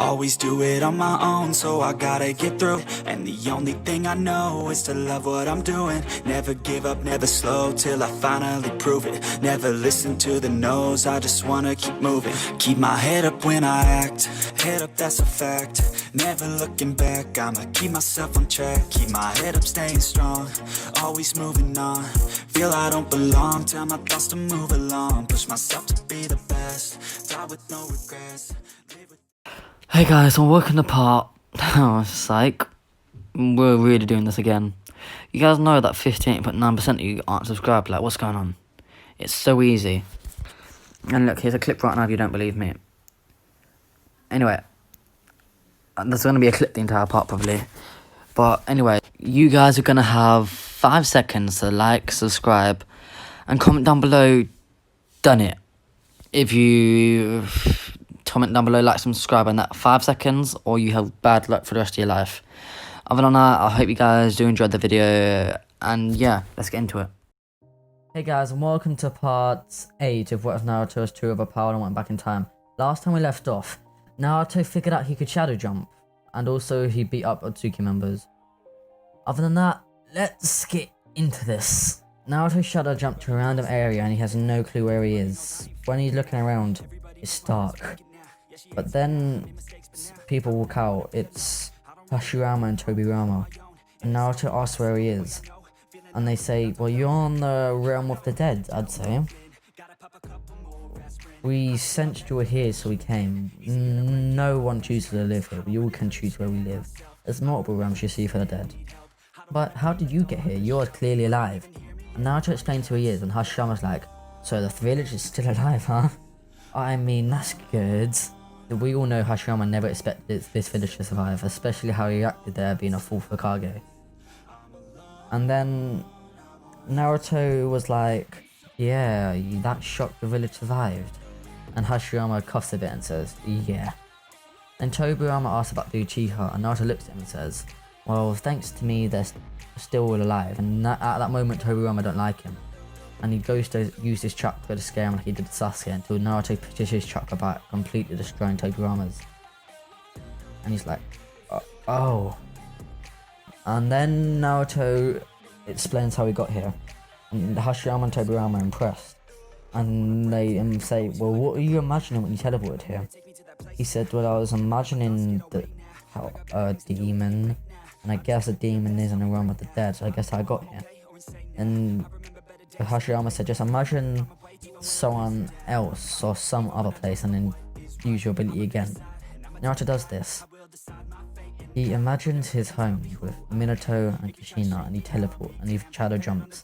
Always do it on my own, so I gotta get through. And the only thing I know is to love what I'm doing. Never give up, never slow, till I finally prove it. Never listen to the no's, I just wanna keep moving. Keep my head up when I act, head up, that's a fact. Never looking back, I'ma keep myself on track. Keep my head up, staying strong, always moving on. Feel I don't belong, tell my thoughts to move along. Push myself to be the best, die with no regrets. Hey guys, and welcome to part... psych. We're really doing this again. You guys know that 58.9% of you aren't subscribed. Like, what's going on? It's so easy. And look, here's a clip right now if you don't believe me. Anyway, there's going to be a clip the entire part probably. But anyway, you guys are going to have 5 seconds to like, subscribe, and comment down below, done it. If you comment down below, like, subscribe in that 5 seconds, or you have bad luck for the rest of your life. Other than that, I hope you guys do enjoy the video, and yeah, let's get into it. Hey guys, and welcome to part 8 of what if Naruto was too overpowered and went back in time. Last time we left off, Naruto figured out he could shadow jump, and also he beat up Otsutsuki members. Other than that, let's get into this. Naruto shadow jumped to a random area and he has no clue where he is. When he's looking around, it's dark. But then people walk out. It's Hashirama and Tobirama. And Naruto asks where he is. And they say, well, you're on the realm of the dead, I'd say. We sensed you were here, so we came. No one chooses to live here. We all can choose where we live. There's multiple realms you see for the dead. But how did you get here? You're clearly alive. And Naruto explains who he is, and Hashirama's like, so the village is still alive, huh? I mean, that's good. We all know Hashirama never expected this village to survive, especially how he reacted there being a fourth Hokage. And then Naruto was like, yeah, that shocked the village survived. And Hashirama coughs a bit and says, yeah. And Tobirama asks about the Uchiha, and Naruto looks at him and says, well, thanks to me, they're still all alive. And at that moment, Tobirama don't like him. And he goes to use his chakra to scare him like he did Sasuke, until Naruto pitches his chakra back, completely destroying Tobirama's. And he's like, oh. And then Naruto explains how he got here. And Hashirama and Tobirama are impressed. And they say, well, what were you imagining when you teleported here? He said, well, I was imagining a demon. And I guess a demon is in the realm of the dead, so I guess I got here. And Hashirama said, just imagine someone else or some other place and then use your ability again. Naruto does this. He imagines his home with Minato and Kushina, and he teleports and he shadow jumps.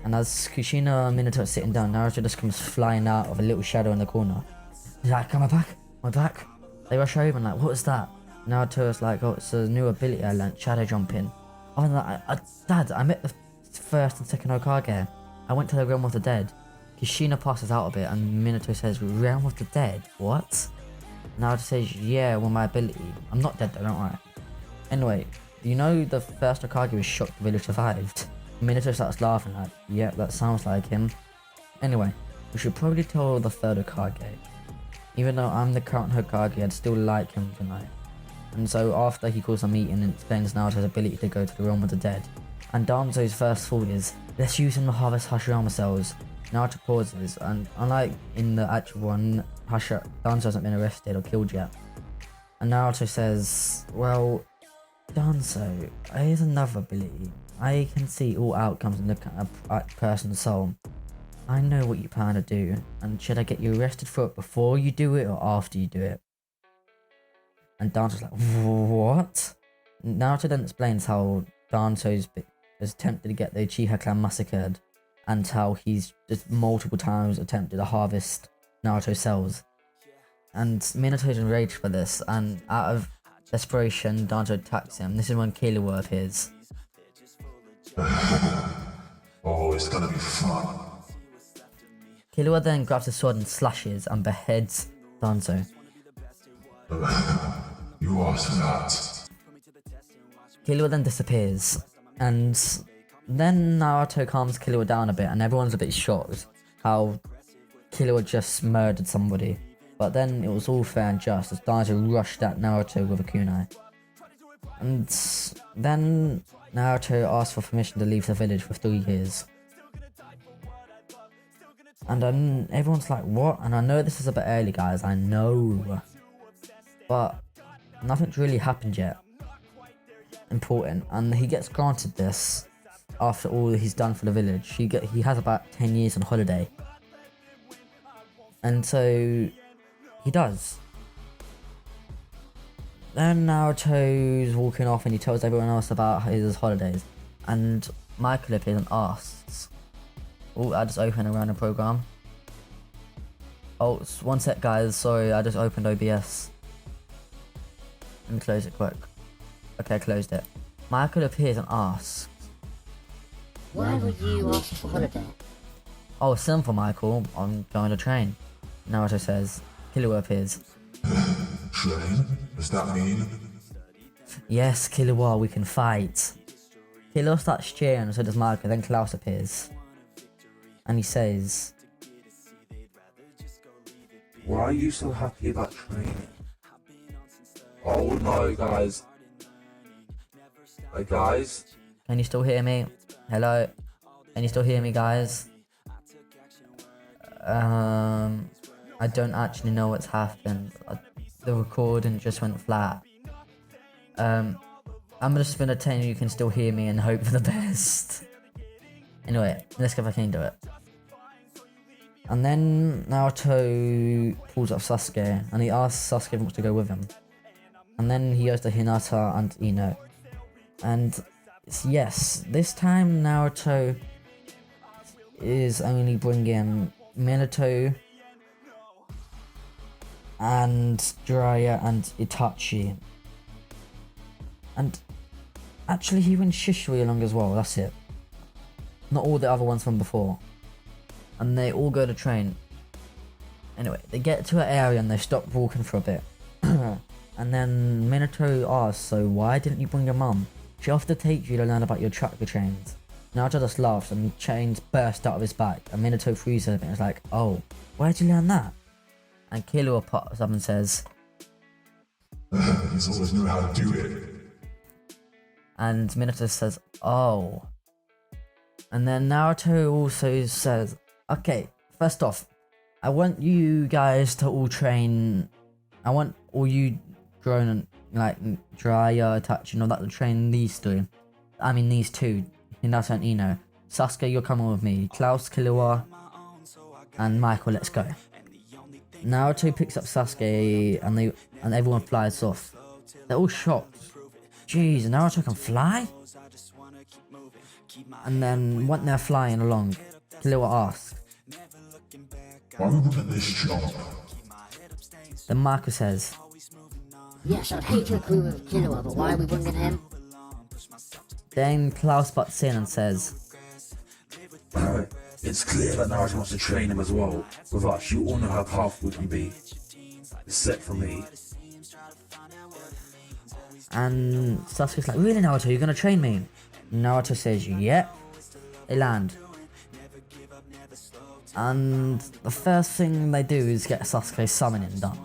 And as Kushina and Minato are sitting down, Naruto just comes flying out of a little shadow in the corner. He's like, am I back? Am I back? They rush over and like, what is that? Naruto is like, oh, it's a new ability I learned, shadow jumping. Other than that, Dad, I met the first and second Hokage. I went to the realm of the dead. Kushina passes out a bit and Minato says, realm of the dead? What? Naruto says, yeah, well, my ability. I'm not dead though, don't worry. Anyway, you know the first Hokage was shocked the village survived. Minato starts laughing like, yeah, that sounds like him. Anyway, we should probably tell the third Hokage. Even though I'm the current Hokage, I'd still like him tonight. And so after he calls a meeting and explains Naruto's ability to go to the realm of the dead, and Danzo's first thought is, let's use him to harvest Hashirama cells. Naruto pauses, and unlike in the actual one, Danzo hasn't been arrested or killed yet. And Naruto says, well, Danzo, here's another ability. I can see all outcomes and look at a person's soul. I know what you plan to do, and should I get you arrested for it before you do it or after you do it? And Danzo's like, what? Naruto then explains how Danzo has attempted to get the Uchiha clan massacred, and how he's just multiple times attempted to harvest Naruto cells. And Minato's enraged for this, and out of desperation, Danzo attacks him. This is when Killua appears. Oh, it's gonna be fun. Killua then grabs his sword and slashes and beheads Danzo. You are that. Killua then disappears, and then Naruto calms Killua down a bit, and everyone's a bit shocked how Killua just murdered somebody. But then it was all fair and just as Naruto rushed at Naruto with a kunai. And then Naruto asked for permission to leave the village for 3 years. And then everyone's like, what? And I know this is a bit early, guys, I know. But nothing's really happened yet. Important. And he gets granted this after all he's done for the village. He has about 10 years on holiday. And so he does. Then Naruto's walking off and he tells everyone else about his holidays. And Michael appears and asks, oh, I just opened a random program. Oh, one sec guys, sorry, I just opened OBS. Let me close it quick. Okay, I closed it. Michael appears and asks, why were you asked for holiday? oh, simple Michael, I'm going to train. Naruto says. Killua appears. Train? Does that mean? Yes, Killua, we can fight. Killua starts cheering and so does Michael, then Klaus appears. And he says, why are you so happy about training? Oh no, guys. Hey guys? can you still hear me? Hello? Can you still hear me, guys? I don't actually know what's happened. The recording just went flat. I'm just gonna tell you can still hear me and hope for the best. Anyway, let's see if I can do it. And then Naruto pulls up Sasuke and he asks Sasuke if he wants to go with him. And then he goes to Hinata and Ino. And yes, this time Naruto is only bringing Minato and Jiraiya and Itachi. And actually he brings Shisui along as well, that's it. Not all the other ones from before. And they all go to train. Anyway, they get to an area and they stop walking for a bit. And then Minato asks, so why didn't you bring your mum? She offered to take you to learn about your chakra chains. Naruto just laughs and chains burst out of his back. And Minato freezes a bit and is like, oh, where'd you learn that? And Killua pops up and says, He's always knew how to do it. and Minato says, oh. And then Naruto also says, okay, first off, I want you guys to all train. I want all you grown like Jiraiya, Itachi, and all that to train these two. I mean these two, Hinata and Ino. Sasuke, you're coming with me. Klaus, Killua, and Michael, let's go. Naruto picks up Sasuke and everyone flies off. They're all shocked. Jeez, Naruto can fly? And then when they're flying along, Killua asks, Why are we running this jump? then Michael says, Yes, I'd hate to agree with Killua, but why are we bringing him? then Klaus butts in and says, It's clear that Naruto wants to train him as well. With us, you all know how powerful we can be. It's set for me. and Sasuke's like, really Naruto, you're gonna train me? Naruto says, yep. They land. And the first thing they do is get Sasuke summoning done.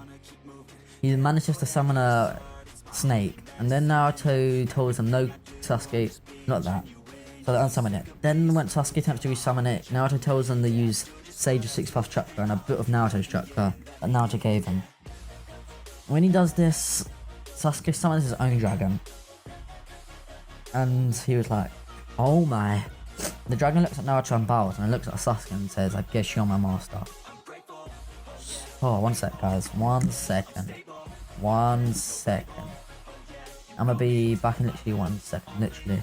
He manages to summon a snake, and then Naruto tells him, no Sasuke, not that. So they unsummon it. Then when Sasuke attempts to resummon it, Naruto tells them to use Sage's 6+ chakra and a bit of Naruto's chakra that Naruto gave him. When he does this, Sasuke summons his own dragon. And he was like, oh my. The dragon looks at Naruto and bows, and it looks at Sasuke and says, I guess you're my master. Oh, one sec guys, 1 second. 1 second. I'm gonna be back in literally 1 second, literally.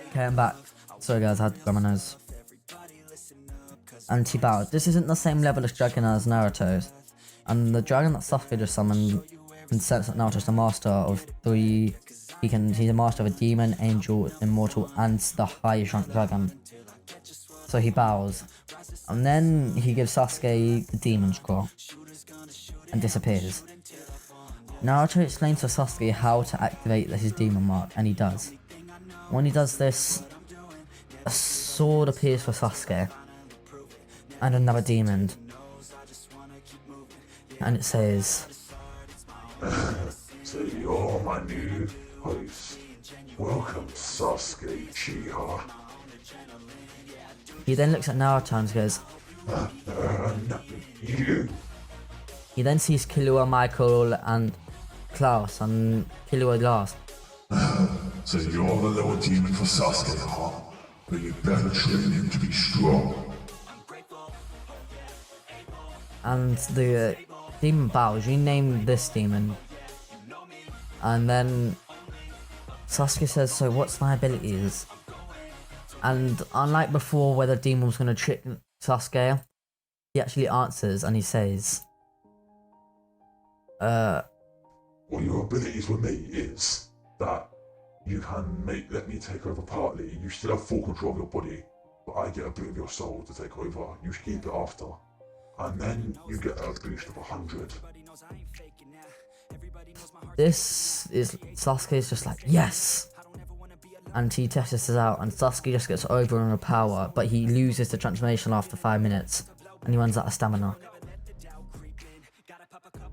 Okay, I'm back. Sorry guys, I had to grab my nose. And he bowed. This isn't the same level as dragon as Naruto's. And the dragon that Sasuke just summoned can sense that Naruto's the master of 3. He's a master of a demon, angel, immortal, and the highest rank dragon. So he bows. And then he gives Sasuke the demon scroll. And disappears. Naruto explains to Sasuke how to activate his demon mark, and he does. When he does this, a sword appears for Sasuke. and another demon. And it says, So you're my new host. Welcome, Sasuke Uchiha. he then looks at Naruto and goes, You. he then sees Killua, Michael, and Klaus, and Killua last. So you're the lower demon for Sasuke, huh? But you better train him to be strong. And the demon bows, you name this demon. And then Sasuke says, so what's my abilities? And unlike before where the demon was going to trick Sasuke, he actually answers and he says, What your abilities with me is that you can let me take over partly. You still have full control of your body, but I get a bit of your soul to take over. You should keep it after. And then you get a boost of 100. this is, Sasuke's just like, yes! And he tests this out and Sasuke just gets overpowered, but he loses the transformation after 5 minutes and he runs out of stamina.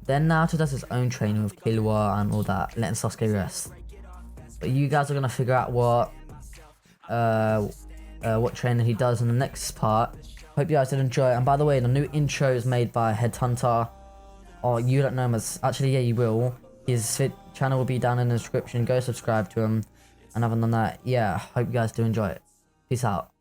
Then Naruto does his own training with Killua and all that, letting Sasuke rest. But you guys are gonna figure out what training he does in the next part. Hope you guys did enjoy it. And by the way, the new intro is made by Headhunter. Or you don't know him as, actually yeah you will. His channel will be down in the description. Go subscribe to him. And other than that, yeah, hope you guys do enjoy it. Peace out.